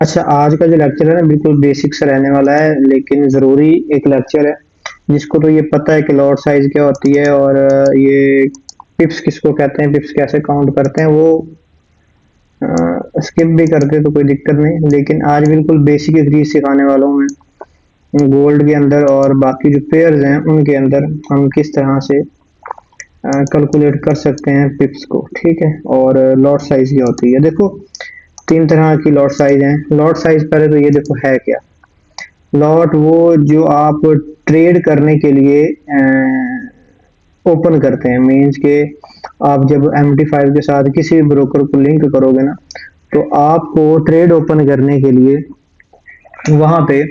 अच्छा, आज का जो लेक्चर है ना बिल्कुल बेसिक सा रहने वाला है, लेकिन ज़रूरी एक लेक्चर है। जिसको तो ये पता है कि लॉट साइज़ क्या होती है और ये पिप्स किसको कहते हैं, पिप्स कैसे काउंट करते हैं, वो स्किप भी करते तो कोई दिक्कत नहीं। लेकिन आज बिल्कुल बेसिक एक चीज़ सिखाने वाला हूँ मैं। गोल्ड के अंदर और बाकी जो पेयर्स हैं उनके अंदर हम किस तरह से कैलकुलेट कर सकते हैं पिप्स को, ठीक है। और लॉट साइज़ क्या होती है, देखो तीन तरह की लॉट साइज़ हैं। लॉट साइज़ पहले तो ये देखो है क्या। लॉट वो जो आप ट्रेड करने के लिए ओपन करते हैं, मीन्स के आप जब MT5 के साथ किसी भी ब्रोकर को लिंक करोगे ना, तो आपको ट्रेड ओपन करने के लिए वहाँ पे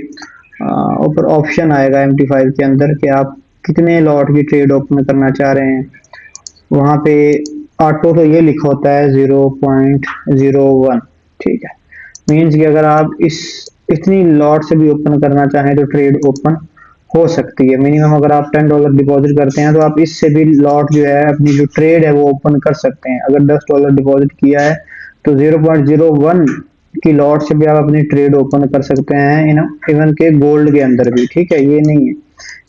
ऊपर ऑप्शन आएगा MT5 के अंदर कि आप कितने लॉट की ट्रेड ओपन करना चाह रहे हैं। वहाँ पे ऑटो तो ये लिखा होता है 0.01, ठीक है। मीन्स कि अगर आप इस इतनी लॉट से भी ओपन करना चाहें तो ट्रेड ओपन हो सकती है। मिनिमम अगर आप $10 डिपॉजिट करते हैं तो आप इससे भी लॉट जो है अपनी जो ट्रेड है वो ओपन कर सकते हैं। अगर $10 डिपॉजिट किया है तो 0.01 की लॉट से भी आप अपनी ट्रेड ओपन कर सकते हैं, इवन के गोल्ड के अंदर भी, ठीक है। ये नहीं है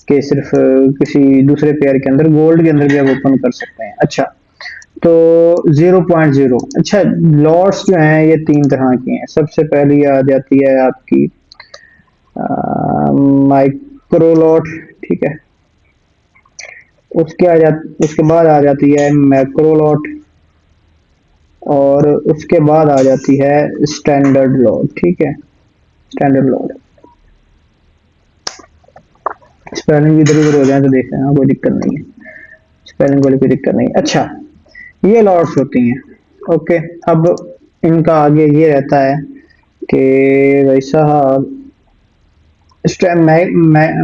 कि सिर्फ किसी दूसरे पेयर के अंदर, गोल्ड के अंदर भी आप ओपन कर सकते हैं। अच्छा, तो 0.0, अच्छा लॉट्स जो हैं ये तीन तरह की हैं। सबसे पहली आ जाती है आपकी माइक्रो लॉट, ठीक है। उसके बाद आ जाती है मैक्रो लॉट, और उसके बाद आ जाती है स्टैंडर्ड लॉट, ठीक है। स्टैंडर्ड लॉट, स्पेलिंग भी इधर उधर हो जाए तो देख लेना, कोई दिक्कत नहीं है। स्पेलिंग वाली कोई दिक्कत नहीं। अच्छा, ये लॉट्स होती हैं, ओके। अब इनका आगे ये रहता है कि भाई साहब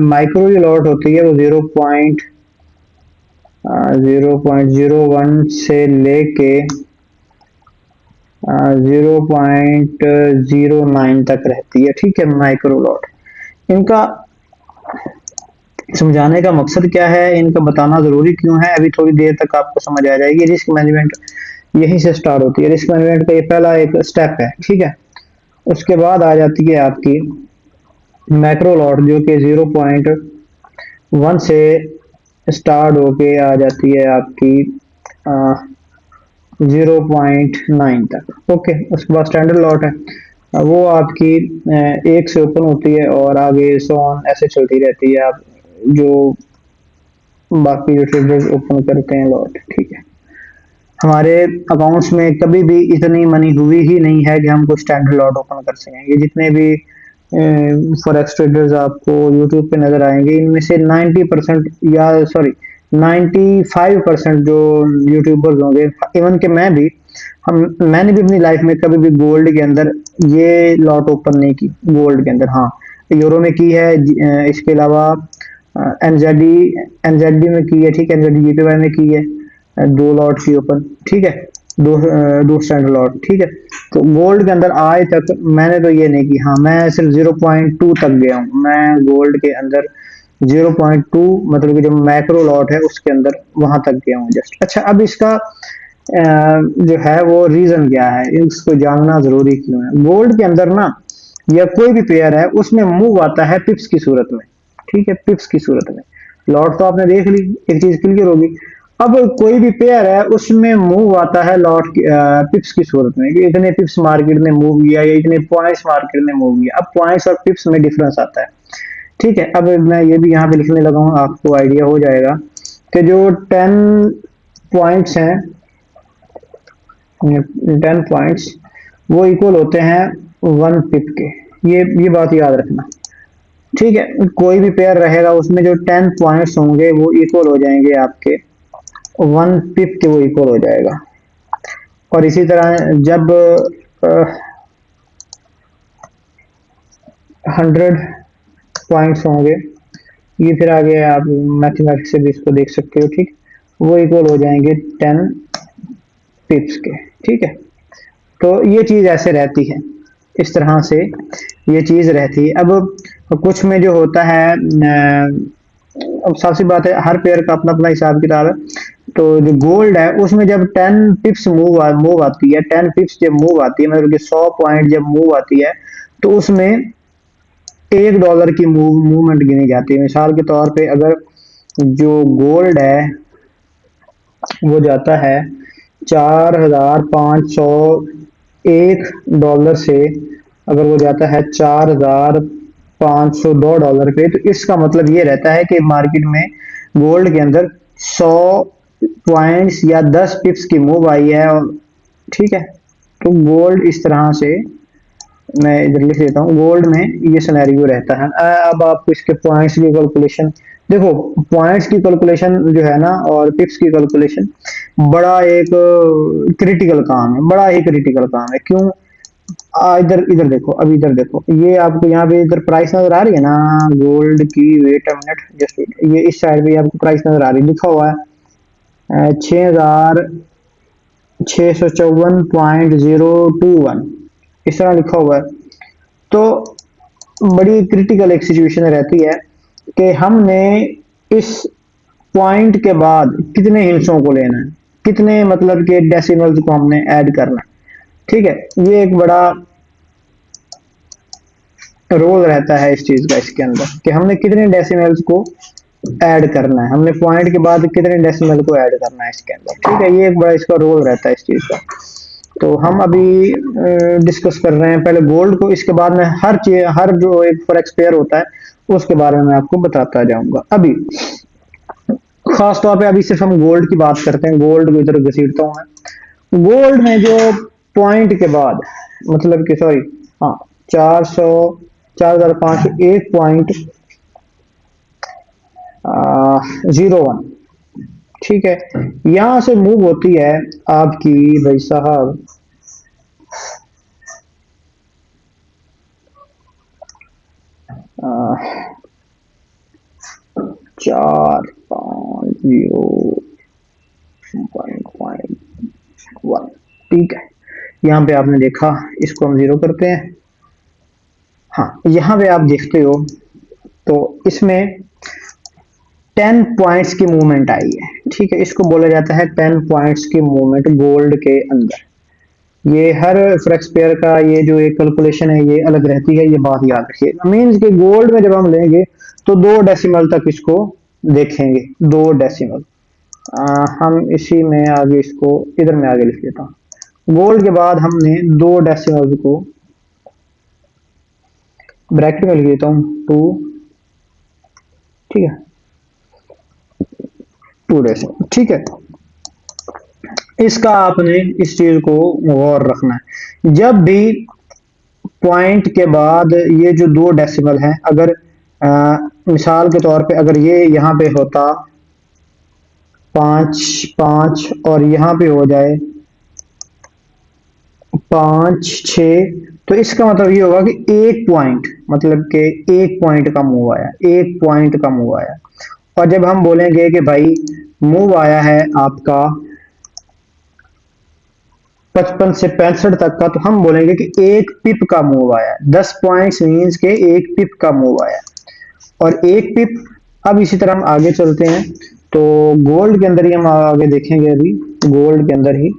माइक्रो जो लॉट होती है वो 0.01 से लेके 0.09 तक रहती है, ठीक है, माइक्रो लॉट। इनका समझाने का मकसद क्या है, इनका बताना जरूरी क्यों है, अभी थोड़ी देर तक आपको समझ आ जाएगी। रिस्क मैनेजमेंट यहीं से स्टार्ट होती है। रिस्क मैनेजमेंट का ये पहला एक स्टेप है, ठीक है। उसके बाद आ जाती है आपकी मैक्रो लॉट, जो कि 0.1 से स्टार्ट होके आ जाती है आपकी 0.9 तक, ओके। उसके बाद स्टैंडर्ड लॉट है, वो आपकी एक से ओपन होती है और आगे सो ऑन ऐसे चलती रहती है। आप जो बाकी जो ट्रेडर्स ओपन करते हैं लॉट, ठीक है। हमारे अकाउंट्स में कभी भी इतनी मनी हुई ही नहीं है कि हम कुछ स्टैंडर्ड लॉट ओपन कर सकें। ये जितने भी फॉरेक्स ट्रेडर्स आपको यूट्यूब पे नजर आएंगे, इनमें से 90% या सॉरी 95% जो यूट्यूबर्स होंगे, इवन के मैं भी, हम मैंने भी अपनी लाइफ में कभी भी गोल्ड के अंदर ये लॉट ओपन नहीं की। गोल्ड के अंदर हाँ, यूरो में की है, इसके अलावा एनजेडी एनजेडी में की है, ठीक है। एनजेडी जीपीवाई में की है, दो लॉट की ओपन, ठीक है। दो स्टैंडर्ड लॉट, ठीक है। तो गोल्ड के अंदर आज तक मैंने तो ये नहीं की। हाँ, मैं सिर्फ 0.2 तक गया हूँ। मैं गोल्ड के अंदर 0.2 मतलब कि जो मैक्रो लॉट है उसके अंदर वहां तक गया हूँ जस्ट। अच्छा, अब इसका जो है वो रीजन क्या है, इसको जानना जरूरी क्यों है। गोल्ड के अंदर ना, या कोई भी पेयर है उसमें मूव आता है पिप्स की सूरत में, ठीक है। पिप्स की सूरत में लॉट तो आपने देख ली, एक चीज क्लियर होगी। अब कोई भी पेयर है उसमें मूव आता है लॉट पिप्स की सूरत में, कि इतने पिप्स मार्केट में मूव किया या इतने पॉइंट्स मार्केट में मूव किया। अब पॉइंट्स और पिप्स में डिफरेंस आता है, ठीक है। अब मैं ये भी यहाँ पे लिखने लगा हूँ, आपको आइडिया हो जाएगा कि जो 10 पॉइंट्स हैं, 10 पॉइंट्स वो इक्वल होते हैं 1 पिप के। ये बात याद रखना, ठीक है। कोई भी पेयर रहेगा उसमें जो 10 पॉइंट्स होंगे वो इक्वल हो जाएंगे आपके 1 पिप के, वो इक्वल हो जाएगा। और इसी तरह जब 100 पॉइंट्स होंगे, ये फिर आगे आप मैथमेटिक्स से भी इसको देख सकते हो, ठीक, वो इक्वल हो जाएंगे 10 पिप्स के, ठीक है। तो ये चीज ऐसे रहती है, इस तरह से ये चीज रहती है। अब कुछ में जो होता है अब सबसे बात है, हर पेयर का अपना अपना हिसाब किताब है। तो जो गोल्ड है उसमें जब 10 पिप्स मूव आती है, 10 पिप्स जब मूव आती है, मतलब कि 100 पॉइंट जब मूव आती है, तो उसमें $1 की मूवमेंट गिनी जाती है। मिसाल के तौर पे अगर जो गोल्ड है वो जाता है 4,501 डॉलर से, अगर वो जाता है $4,502 पे, तो इसका मतलब ये रहता है कि मार्केट में गोल्ड के अंदर 100 पॉइंट्स या 10 पिप्स की मूव आई है। और ठीक है, तो गोल्ड इस तरह से, मैं इधर लिख देता हूँ, गोल्ड में ये सिनेरियो रहता है। अब आपको इसके पॉइंट्स की कैलकुलेशन देखो। पॉइंट्स की कैलकुलेशन जो है ना, और पिप्स की कैलकुलेशन बड़ा एक क्रिटिकल काम है, बड़ा ही क्रिटिकल काम है। क्यों? इधर इधर देखो, अब इधर देखो, ये आपको यहाँ पे इधर प्राइस नजर आ रही है ना गोल्ड की। वेट अ मिनट, जस्ट ये इस साइड पे आपको प्राइस नजर आ रही है, लिखा हुआ है 6,654.021, इस तरह लिखा हुआ है। तो बड़ी क्रिटिकल एक सिचुएशन रहती है कि हमने इस पॉइंट के बाद कितने हिस्सों को लेना है, कितने मतलब के डेसिमल्स को हमने ऐड करना है। ठीक है, ये एक बड़ा रोल रहता है इस चीज का इसके अंदर, कि हमने कितने डेसिमल्स को ऐड करना है, हमने पॉइंट के बाद कितने डेसिमल को ऐड करना है इसके अंदर। ठीक है, ये एक बड़ा इसका रोल रहता है इस चीज का। तो हम अभी डिस्कस कर रहे हैं पहले गोल्ड को, इसके बाद में हर चीज, हर जो एक फॉरेक्स पेयर होता है उसके बारे में मैं आपको बताता जाऊंगा। अभी खास तौर पे अभी सिर्फ हम गोल्ड की बात करते हैं, गोल्ड को इधर घसीटता हूं मैं। गोल्ड में जो पॉइंट के बाद, मतलब कि सॉरी, हाँ, 4,501 01, ठीक है, यहां से मूव होती है आपकी भाई साहब 4,501। ठीक है, यहाँ पे आपने देखा, इसको हम जीरो करते हैं। हाँ, यहाँ पे आप देखते हो तो इसमें 10 पॉइंट्स की मूवमेंट आई है। ठीक है, इसको बोला जाता है 10 पॉइंट्स की मूवमेंट गोल्ड के अंदर। ये हर फ्रेक्स पेयर का ये जो एक कैलकुलेशन है ये अलग रहती है, ये बात याद रखिए। मीन्स कि गोल्ड में जब हम लेंगे तो 2 डेसिमल तक इसको देखेंगे, 2 डेसिमल। हम इसी में आगे इसको इधर में आगे लिख लेता हूँ। गोल्ड के बाद हमने 2 डेसिमल को ब्रैकेट में लिख देता हूँ 2। ठीक है, 2 डेसिमल। ठीक है, इसका आपने इस चीज को गौर रखना है। जब भी पॉइंट के बाद ये जो 2 डेसिमल हैं, अगर मिसाल के तौर पे अगर ये यहाँ पे होता 5 5 और यहाँ पे हो जाए 5 6, तो इसका मतलब ये होगा कि एक पॉइंट, मतलब कि एक पॉइंट का मूव आया, एक पॉइंट का मूव आया। और जब हम बोलेंगे कि भाई मूव आया है आपका 55 से 65 तक का, तो हम बोलेंगे कि एक पिप का मूव आया। 10 पॉइंट्स मीन्स के एक पिप का मूव आया, और एक पिप। अब इसी तरह हम आगे चलते हैं, तो गोल्ड के अंदर ही हम आगे देखेंगे, अभी गोल्ड के अंदर ही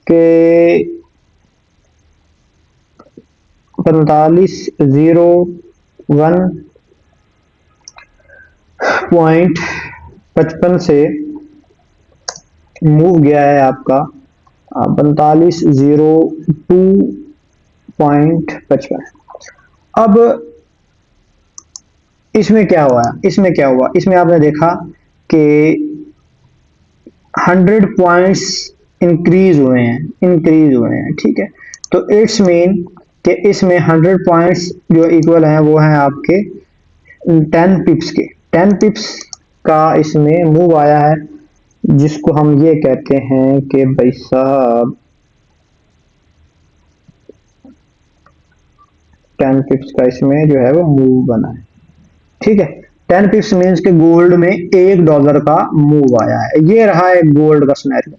कि 4501.55 से मूव गया है आपका 4502.55। अब इसमें क्या हुआ, इसमें क्या हुआ, इसमें आपने देखा कि 100 पॉइंट्स इंक्रीज हुए हैं, इंक्रीज हुए हैं। ठीक है, तो इट्स मीन कि इसमें 100 पॉइंट्स जो इक्वल हैं वो हैं आपके 10 पिप्स के। 10 पिप्स का इसमें मूव आया है, जिसको हम ये कहते हैं कि भाई साहब 10 पिप्स का इसमें जो है वो मूव बना है। ठीक है, 10 पिप्स मीन्स के गोल्ड में $1 का मूव आया है। ये रहा है गोल्ड का सिनेरियो।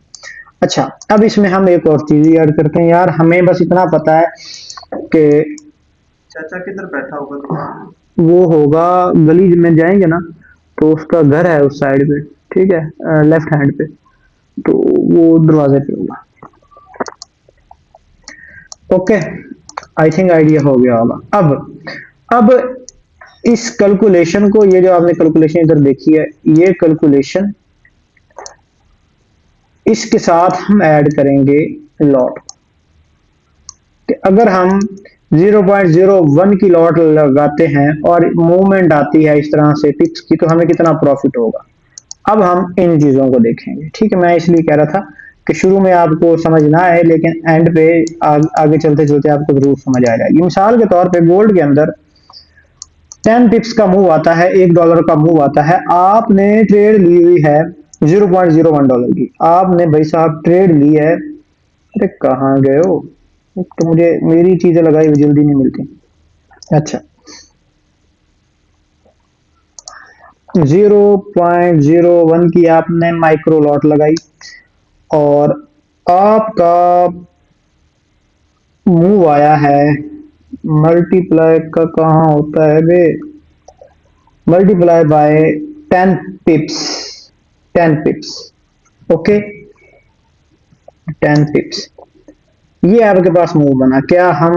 अच्छा, अब इसमें हम एक और चीज ऐड करते हैं यार। हमें बस इतना पता है कि चाचा किधर बैठा होगा, वो होगा गली में जाएंगे ना, तो उसका घर है उस साइड पे। ठीक है, लेफ्ट हैंड पे, तो वो दरवाजे पे होगा। ओके, आई थिंक आइडिया हो गया होगा। अब इस कैलकुलेशन को, ये जो आपने कैलकुलेशन इधर देखी है, ये कैलकुलेशन इसके साथ हम ऐड करेंगे लॉट। कि अगर हम 0.01 की लॉट लगाते हैं और मूवमेंट आती है इस तरह से पिप्स की, तो हमें कितना प्रॉफिट होगा। अब हम इन चीजों को देखेंगे। ठीक है, मैं इसलिए कह रहा था कि शुरू में आपको समझ ना आए, लेकिन एंड पे आगे चलते चलते आपको जरूर समझ आ जाएगी। मिसाल के तौर पे गोल्ड के अंदर 10 पिप्स का मूव आता है, $1 का मूव आता है, आपने ट्रेड ली हुई है $0.01 की। आपने भाई साहब ट्रेड ली है, अरे कहाँ गए हो, तो मुझे मेरी चीजें लगाई हुई जल्दी नहीं मिलती। अच्छा, 0.01 की आपने माइक्रो लॉट लगाई और आपका मूव आया है, मल्टीप्लाई का कहाँ होता है बे, multiply by 10 pips, 10 pips. Okay, 10 pips, ये आपके पास मूव बना। क्या हम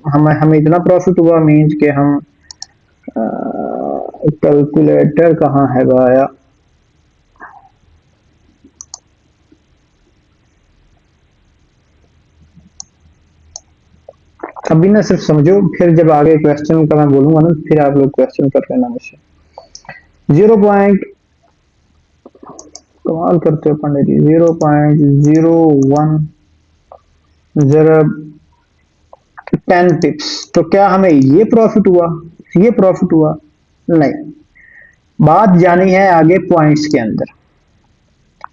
हमें इतना प्रॉफिट हुआ, मीन्स के हम, कैलकुलेटर कहाँ है भाया, अभी ना सिर्फ समझो, फिर जब आगे क्वेश्चन का मैं बोलूंगा ना, फिर आप लोग क्वेश्चन कर लेना मुझसे। 0. कमाल करते हो पंडित जी, 0.01 जरा 10 पिप्स, तो क्या हमें ये प्रॉफिट हुआ, ये प्रॉफिट हुआ? नहीं, बात जानी है आगे पॉइंट्स के अंदर।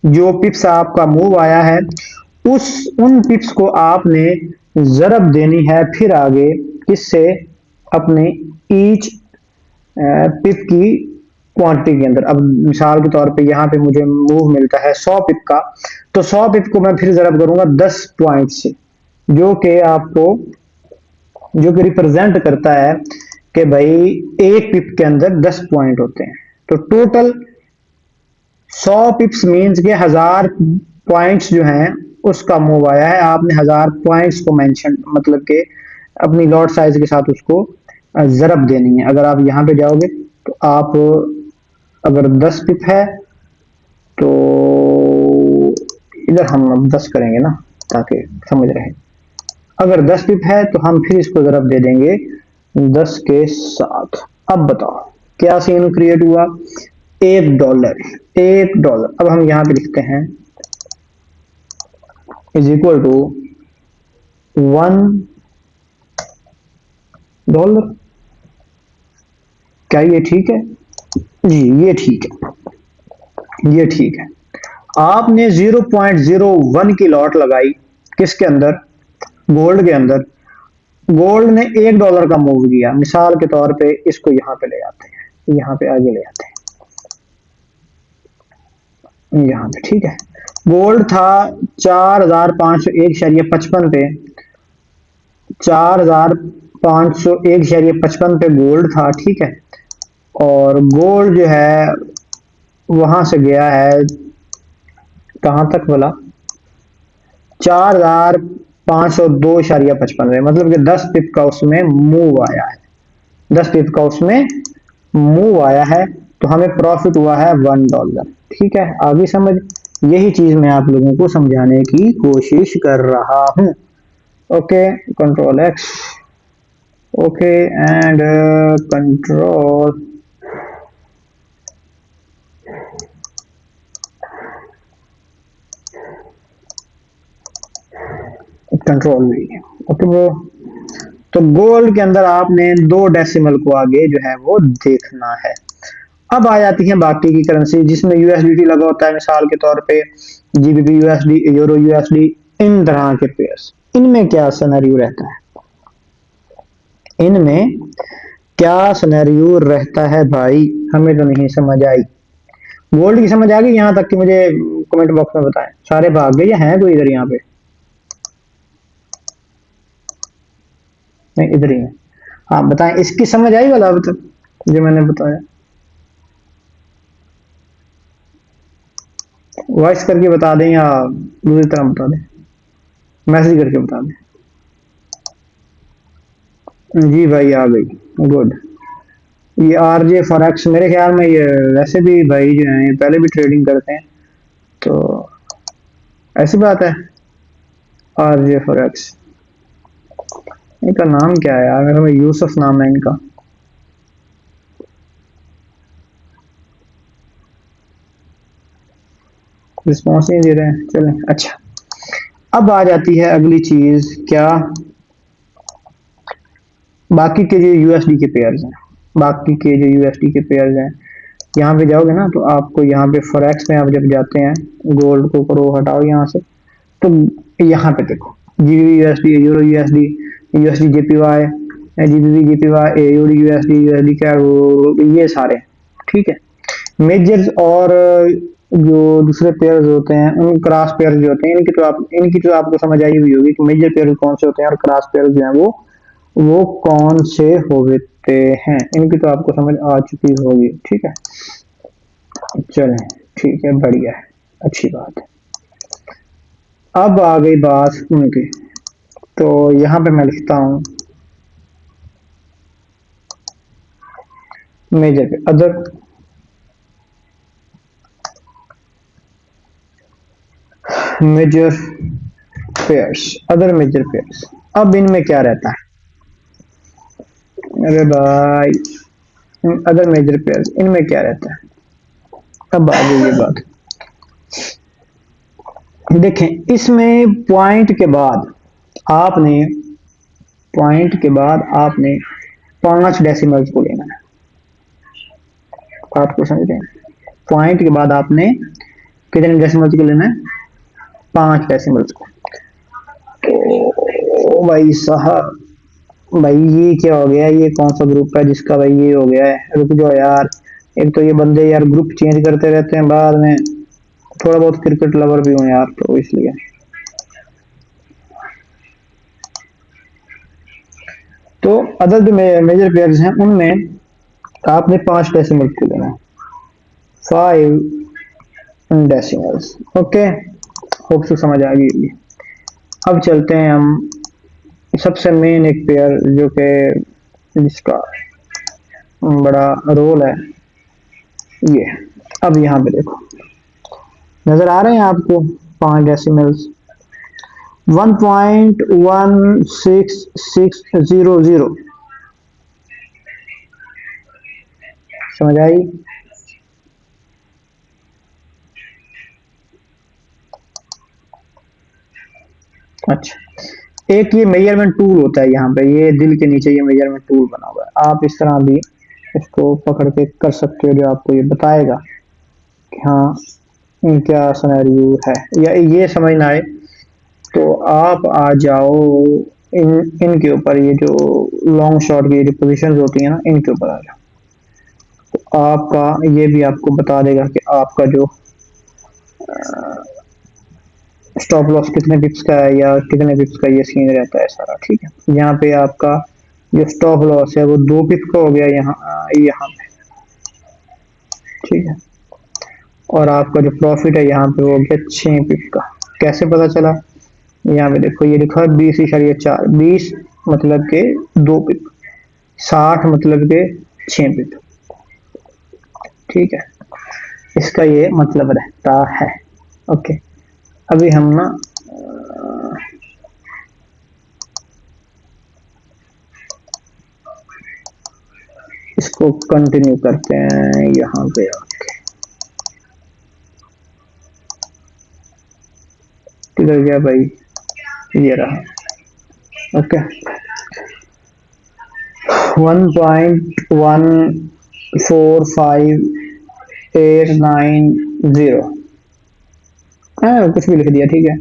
जो पिप्स आपका मूव आया है, उस उन पिप्स को आपने जरब देनी है फिर आगे किससे, अपने ईच पिप की क्वांटिटी के अंदर। अब मिसाल के तौर पे यहाँ पे मुझे मूव मिलता है 100 पिप का, तो 100 पिप को मैं फिर जरब करूंगा 10 पॉइंट से, जो कि आपको, जो कि रिप्रेजेंट करता है कि भाई एक पिप के अंदर 10 पॉइंट होते हैं। तो टोटल 100 पिप्स मीन्स के 1000 पॉइंट्स जो हैं उसका मूव आया है। आपने 1000 पॉइंट्स को मेंशन, मतलब के अपनी लॉट साइज के साथ उसको जरब देनी है। अगर आप यहाँ पे जाओगे तो आप, अगर 10 पिप है तो इधर हम अब 10 करेंगे ना, ताकि समझ रहे। अगर 10 पिप है तो हम फिर इसको जरब दे देंगे 10 के साथ। अब बताओ क्या सीन क्रिएट हुआ, $1, $1। अब हम यहां पे लिखते हैं इज इक्वल टू $1। क्या ये ठीक है जी? ये ठीक है, ये ठीक है। आपने 0.01 की लॉट लगाई किसके अंदर, गोल्ड के अंदर। गोल्ड ने $1 का मूव किया, मिसाल के तौर पे इसको यहां पे ले आते हैं, यहां पे आगे ले आते हैं, यहां पे ठीक है। गोल्ड था 4501.55 पे, 4501.55 पे गोल्ड था, ठीक है। और गोल्ड जो है वहां से गया है कहां तक बोला, 4502.55 में, मतलब कि 10 पिप का उसमें मूव आया है, 10 पिप का उसमें मूव आया है, तो हमें प्रॉफिट हुआ है $1। ठीक है, आगे समझ। यही चीज मैं आप लोगों को समझाने की कोशिश कर रहा हूं। Okay, control x, okay, and control control we. Okay bro, तो गोल्ड के अंदर आपने 2 डेसिमल को आगे जो है वो देखना है। अब आ जाती है बाकी की करेंसी जिसमें यूएसडीटी लगा होता है, मिसाल के तौर पे जीबीपी यूएसडी, यूरो यूएसडी, इन तरह के पेयर्स। इनमें क्या सिनेरियो रहता है, इनमें क्या सिनेरियो रहता है भाई, हमें तो नहीं समझ आई। गोल्ड की समझ आ गई यहाँ तक कि मुझे कमेंट बॉक्स में बताएं। सारे भाग गए या हैं कोई इधर यहाँ पे? नहीं, इधर ही है। हाँ बताएं, इसकी समझ आई वाला अब तक जो मैंने बताया? वॉइस करके बता दें या दूसरी तरह बता दें, मैसेज करके बता दें। जी भाई आ गई। गुड। ये आरजे फॉरेक्स मेरे ख्याल में ये वैसे भी भाई जो हैं ये पहले भी ट्रेडिंग करते हैं, तो ऐसी बात है। आरजे फॉरेक्स, इनका नाम क्या है यार, मेरा भाई यूसुफ नाम है इनका। रिस्पॉन्स नहीं दे रहे हैं, चलें अच्छा। अब आ जाती है अगली चीज क्या, बाकी के जो यूएसडी के पेयर्स हैं, बाकी के जो यूएसडी के पेयर्स हैं, यहाँ पे जाओगे ना तो आपको यहाँ पे फॉरेक्स में आप जब जाते हैं, गोल्ड को करो हटाओ यहाँ से, तो यहाँ पे देखो GB USD, euro USD, USD JPY, GBP JPY, AUD USD, USD क्या ये सारे, ठीक है। मेजर्स और जो दूसरे पेयर्स होते हैं उन क्रॉस पेयर्स जो होते हैं इनकी तो आपको समझ आई हुई होगी कि मेजर पेयर कौन से होते हैं और क्रॉस पेयर जो है वो कौन से होते हैं, इनकी तो आपको समझ आ चुकी होगी, ठीक है। चलें, ठीक है, बढ़िया है, अच्छी बात है। अब आ गई बात उनकी, तो यहाँ पे मैं लिखता हूँ मेजर पे other, major pairs, other major pairs. अब इनमें क्या रहता है, अरे भाई अदर मेजर पेयर्स इनमें क्या रहता है। अब आ गई ये बात, देखें इसमें आपने पॉइंट के बाद आपने 5 डेसिमल्स को लेना है। आपको समझ रहे हैं, पॉइंट के बाद आपने कितने डेसिमल्स को लेना है, 5 डेसिमल्स को। तो भाई साहब, भाई ये क्या हो गया, ये कौन सा ग्रुप है जिसका भाई ये हो गया है, रुक जाओ यार। एक तो ये बंदे यार ग्रुप चेंज करते रहते हैं बाद में, थोड़ा बहुत क्रिकेट लवर भी हूँ यार तो इसलिए। तो अदर जो मेजर प्लेयर्स हैं उनमें आपने 5 डेसिमल को लेना है, 5 डेसिमल्स, ओके। होप सो समझ आ गई। अब चलते हैं हम सबसे मेन एक पेयर जो कि जिसका बड़ा रोल है, ये। अब यहाँ पे देखो, नजर आ रहे हैं आपको 5 डेसिमल्स, 1.1660, समझ आई। अच्छा, एक ये मेजरमेंट टूल होता है यहाँ पे, ये दिल के नीचे ये मेजरमेंट टूल बना हुआ है, आप इस तरह भी इसको पकड़ के कर सकते हो, जो आपको ये बताएगा कि हाँ क्या सिनेरियो है, या ये समझ ना आए तो आप आ जाओ इन इनके ऊपर, ये जो लॉन्ग शॉट की जो पोजीशंस होती है ना इनके ऊपर आ जाओ, तो आपका ये भी आपको बता देगा कि आपका जो स्टॉप लॉस कितने पिप्स का है या कितने पिप्स का ये सीन रहता है सारा, ठीक है। यहाँ पे आपका जो स्टॉप लॉस है वो 2 पिप का हो गया यहाँ पे, ठीक है। और आपका जो प्रॉफिट है यहाँ पे वो हो गया 6 पिप का। कैसे पता चला, यहाँ पे देखो ये लिखा है 20.4, 20 मतलब के 2 पिप, 60 मतलब के 6 पिप, ठीक है। इसका ये मतलब रहता है, ओके। अभी हम ना इसको कंटिन्यू करते हैं यहाँ पे आके, किधर गया भाई, ये रहा, ओके। 1.145,890, कुछ भी लिख दिया, ठीक है।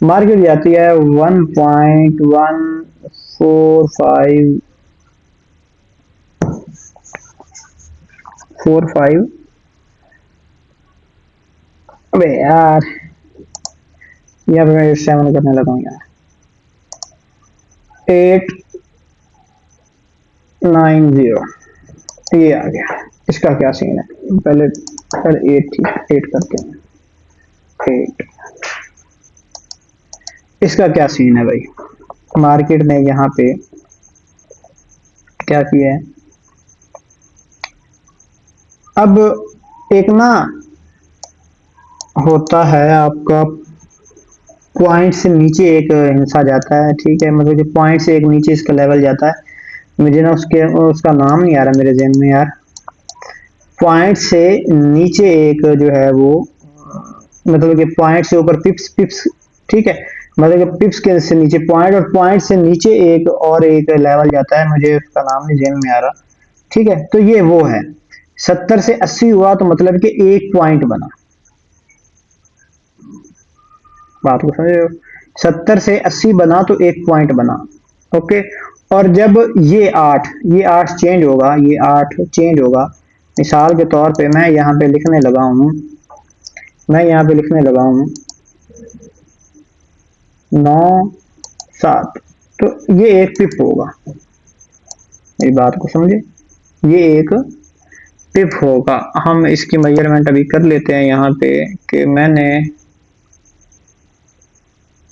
मार्केट जाती है 1.14545, अबे यार यहाँ पे मैं 7 करने लगा हूँ यार, 890, ये आ गया। इसका क्या सीन है, पहले सर 8 थी, 8 करते हैं, 8। इसका क्या सीन है भाई, मार्केट ने यहाँ पे क्या किया है। अब एक ना होता है आपका पॉइंट से नीचे एक हिस्सा जाता है, ठीक है, मतलब कि पॉइंट से एक नीचे इसका लेवल जाता है। मुझे ना उसके उसका नाम नहीं आ रहा मेरे जहन में यार। पॉइंट से नीचे एक जो है वो मतलब कि पॉइंट से ऊपर पिप्स पिप्स, ठीक है, मतलब कि पिप्स के से नीचे पॉइंट, और पॉइंट से नीचे एक और एक लेवल जाता है, मुझे उसका नाम नहीं जहन में आ रहा। ठीक है, तो ये वो है। 70 से 80 हुआ तो मतलब कि एक पॉइंट बना। बात को समझ रहे हो। 70 से 80 बना तो एक पॉइंट बना। ओके। और जब ये आठ चेंज होगा, ये आठ चेंज होगा। मिसाल के तौर पे मैं यहाँ पे लिखने लगा हूँ, मैं यहाँ पे लिखने लगा हूँ 9 7, तो ये एक पिप होगा। मेरी बात को समझे, ये एक पिप होगा। हम इसकी मेजरमेंट अभी कर लेते हैं यहाँ पे कि मैंने,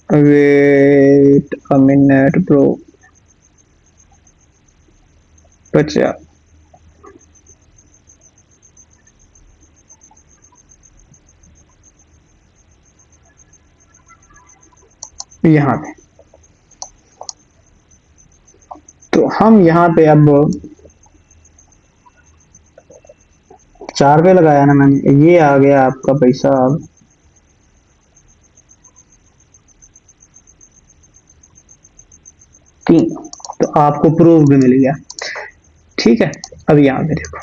वेट अ मिनट ब्रो, बचा यहाँ पे। तो हम यहाँ पे अब 4 पे लगाया ना मैंने, ये आ गया आपका पैसा अब 3। तो आपको प्रूफ भी मिल गया। ठीक है। अब यहाँ पे देखो,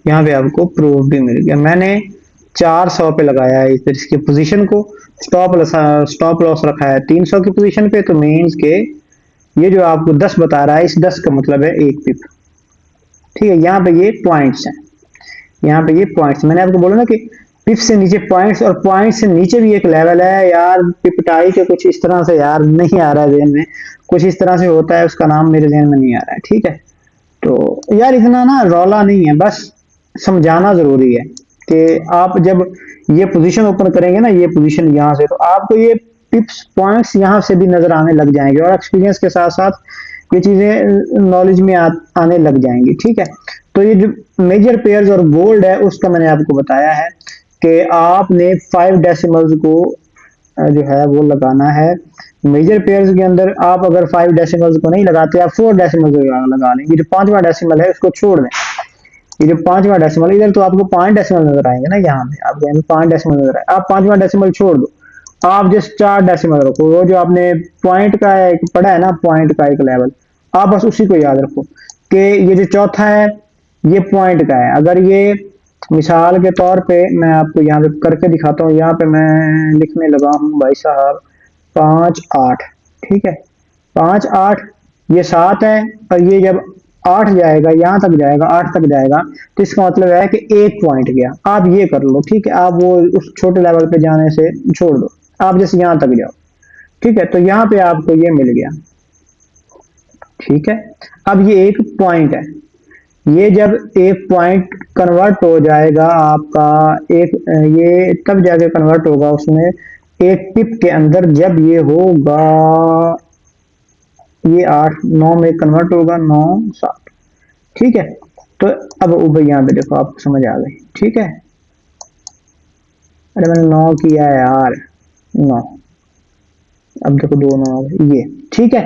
यहाँ पे आपको प्रूफ भी मिल गया। मैंने 400 पे लगाया है इस इसकी पोजीशन को। स्टॉप लॉस रखा है 300 की पोजीशन पे, तो मीन्स के ये जो आपको 10 बता रहा है, इस 10 का मतलब है एक पिप। ठीक है, यहाँ पे ये पॉइंट्स हैं, यहाँ पे ये पॉइंट्स मैंने आपको बोला ना कि पिप से नीचे पॉइंट्स, और पॉइंट से नीचे भी एक लेवल है यार, पिपटाई के कुछ इस तरह से यार नहीं आ रहा है जहन में, कुछ इस तरह से होता है, उसका नाम मेरे जहन में नहीं आ रहा है। ठीक है, तो यार इतना ना रौला नहीं है, बस समझाना जरूरी है कि आप जब ये पोजीशन ओपन करेंगे ना, ये पोजीशन यहाँ से, तो आपको ये टिप्स पॉइंट्स यहाँ से भी नजर आने लग जाएंगे, और एक्सपीरियंस के साथ साथ ये चीजें नॉलेज में आने लग जाएंगी। ठीक है, तो ये जो मेजर पेयर्स और गोल्ड है उसका मैंने आपको बताया है कि आपने 5 डेसिमल्स को जो है वो लगाना है। मेजर पेयर्स के अंदर आप अगर 5 डेसिमल्स को नहीं लगाते, आप 4 डेसिमल्स लगा लेंगे। जो 5वां डेसिमल है उसको छोड़ दें। ये जो 5वां डेसिमल, इधर तो आपको 5 डेसिमल नजर आएंगे ना, यहाँ पे आपको यहाँ पे 5 डेसिमल नजर आए, आप 5वां डेसिमल छोड़ दो। आप जस्ट 4 डेसिमल रखो, वो जो आपने पॉइंट का एक पढ़ा है ना, पॉइंट का एक लेवल, आप बस उसी को याद रखो कि ये जो चौथा है ये पॉइंट का है। अगर ये मिसाल के तौर पे मैं आपको यहाँ पे करके दिखाता हूँ, यहाँ पे मैं लिखने लगा हूँ भाई साहब 5 8। ठीक है, 5 8, ये 7 है, और ये जब 8 जाएगा, यहाँ तक जाएगा, 8 तक जाएगा, तो इसका मतलब है कि एक पॉइंट गया। आप ये कर लो, ठीक है, आप वो उस छोटे लेवल पे जाने से छोड़ दो, आप जैसे यहाँ तक जाओ। ठीक है, तो यहाँ पे आपको ये मिल गया। ठीक है, अब ये एक पॉइंट है, ये जब एक पॉइंट कन्वर्ट हो जाएगा आपका, एक ये तब जाके कन्वर्ट होगा उसमें एक टिप के अंदर, जब ये होगा, ये 8 9 में कन्वर्ट होगा, 9 7। ठीक है, तो अब ऊपर यहाँ पे देखो आपको समझ आ गई। ठीक है, अरे मैंने 9 किया है यार, 9, अब देखो 2 9 आ गए ये। ठीक है,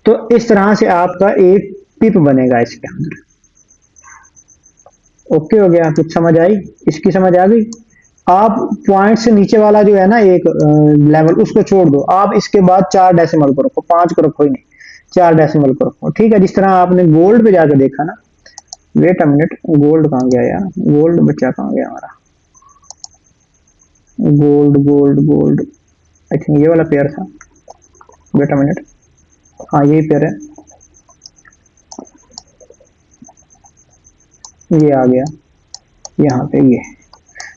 तो इस तरह से आपका एक टिप बनेगा इसके अंदर। ओके हो गया, कुछ समझ आई, इसकी समझ आ गई। आप पॉइंट से नीचे वाला जो है ना एक लेवल, उसको छोड़ दो, आप इसके बाद 4 डेसिमल को रखो, 5 को रखो ही नहीं, 4 डेसिमल को रखो। ठीक है, जिस तरह आपने गोल्ड पे जाकर देखा ना, वेट अ मिनट, गोल्ड कहाँ गया यार, गोल्ड बच्चा कहाँ गया हमारा, gold gold gold, I think ये वाला पेयर था। वेट अ मिनट, हाँ यही पेयर है, ये आ गया यहाँ पे, ये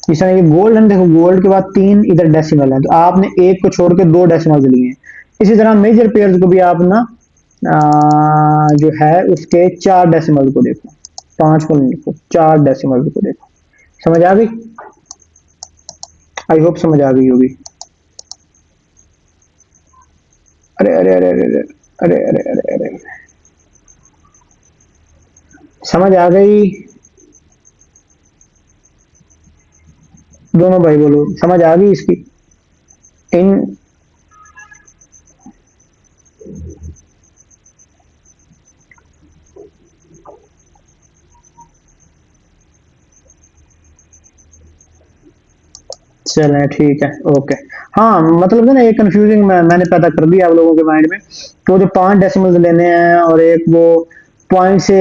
जिस तरह ये गोल्ड है, देखो गोल्ड के बाद 3 इधर डेसिमल है, तो आपने एक को छोड़ के 2 डेसिमल लिए हैं। इसी तरह मेजर पेयर्स को भी आप ना जो है उसके 4 डेसिमल को देखो, 5 को नहीं देखो, 4 डेसिमल को देखो। समझ आ गई, आई होप समझ आ गई होगी। अरे अरे अरे अरे अरे अरे अरे अरे अरे, समझ आ गई? दोनों भाई बोलो, समझ आ गई इसकी? इन चलें ठीक है, ओके। हाँ मतलब है ना, ये कंफ्यूजिंग मैंने पैदा कर दिया आप लोगों के माइंड में। तो जो 5 डेसिमल्स लेने हैं और एक वो पॉइंट से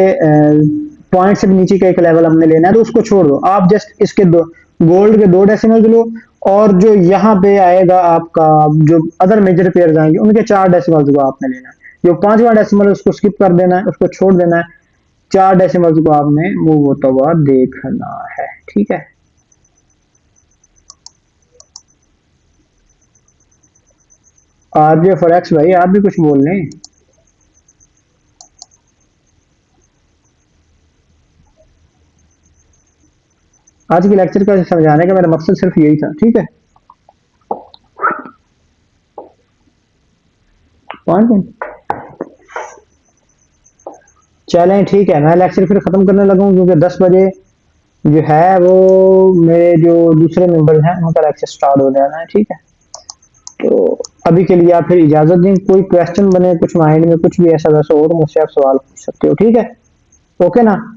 पॉइंट से भी नीचे का एक लेवल हमने लेना है, तो उसको छोड़ दो आप, जस्ट इसके दो गोल्ड के 2 डेसिमल्स लो। और जो यहाँ पे आएगा आपका, जो अदर मेजर पेयर आएंगे उनके 4 डेसिमल्स को आपने लेना है। जो 5वां डेसिमल है उसको स्किप कर देना है, उसको छोड़ देना है। 4 डेसिमल्स को आपने मूव होता हुआ देखना है, ठीक है। आरजे फॉरेक्स भाई, आप भी कुछ बोल लें। आज के लेक्चर का समझाने का मेरा मकसद सिर्फ यही था, ठीक है। 5 मिनट। चलें ठीक है, मैं लेक्चर फिर खत्म करने लगा हूँ, क्योंकि 10 बजे जो है वो मेरे जो दूसरे मेंबर्स हैं उनका लेक्चर स्टार्ट हो जाना है, ठीक है। तो अभी के लिए आप फिर इजाजत दें। कोई क्वेश्चन बने कुछ माइंड में, कुछ भी ऐसा वैसा हो तो मुझसे आप सवाल पूछ सकते हो, ठीक है। ओके ना?